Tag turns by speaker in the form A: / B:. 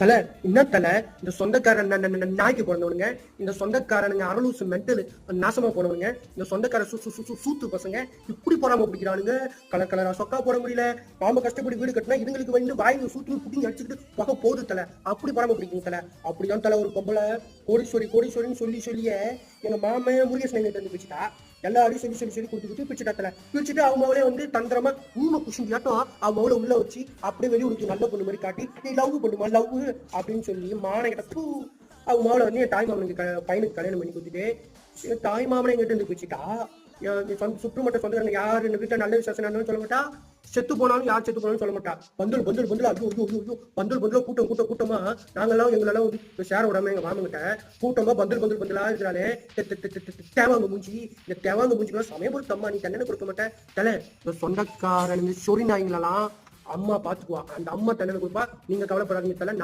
A: தல என்ன தல இந்த சொந்தக்காரன் நாய்க்கு பிறந்தவனுங்க, இந்த சொந்தக்காரனுங்க அரலூசு மென்டல் நாசமா போனவனுங்க, இந்த சொந்தக்கார சூத்து பசங்க இப்படி போடாம பிடிக்கிறானுங்க. கலர் கலரா சொக்கா போட முடியல. நாம கஷ்டப்பட்டு வீடு கட்டினா இதுங்களுக்கு வந்து வாயில சூத்து புட்டிங்க அடிச்சுக்கிட்டு பக்கம் போகுது தல. அப்படி போடாம பிடிக்கும் தல. அப்படிதான் தல ஒரு பொம்பளை கோடீஸ்வரின்னு சொல்லியே எங்க மாமன் முருகேசன் கிட்ட இருந்து பிடிச்சிட்டா. எல்லாரையும் சொல்லி கொடுத்துக்கிட்டு பிடிச்சிட்டாத்தல. பிடிச்சிட்டு அவங்க அவளே வந்து தந்திரமா ஊமை குஷியாட்டம் அவங்க அவளை உள்ள வச்சு அப்படியே வெளியே உனக்கு நல்ல பொண்ணு மாதிரி காட்டி நீ லவ் பண்ணுமா லவ் அப்படின்னு சொல்லி மான கிட்ட அவங்க மாவளை வந்து என் தாய் மாமனுக்கு பையனுக்கு கல்யாணம் பண்ணி கொடுத்துட்டு என் தாய் மாமனை எங்கிட்ட இருந்து பிடிச்சிட்டா. சுற்றுமட்ட சொந்தக்காரங்க யாரு எங்க வீட்டுல நல்ல விசேஷம் சொல்ல மாட்டா. செத்து போனாலும் யார் செத்து போனாலும் சொல்ல மாட்டா. பந்தல் ஐயோ பந்தல் கூட்டமா நாங்கெல்லாம் எங்களெல்லாம் வந்து சேர விடாம எங்க மாமங்கிட்ட கூட்டமா பந்தலா இருக்கிறாலே தேவாங்க மூஞ்சி. இந்த தேவாங்க மூஞ்சிக்கெல்லாம் சமயம் தம்மா நீ தண்டனை கொடுக்க மாட்டேன் தலை. இந்த சொந்தக்காரனுங்க சொறி நாய்ங்களெல்லாம் அம்மா பாத்துக்குவா. அந்த அம்மா தண்டனை கொடுப்பா. நீங்க கவலைப்படாதீங்க தலை.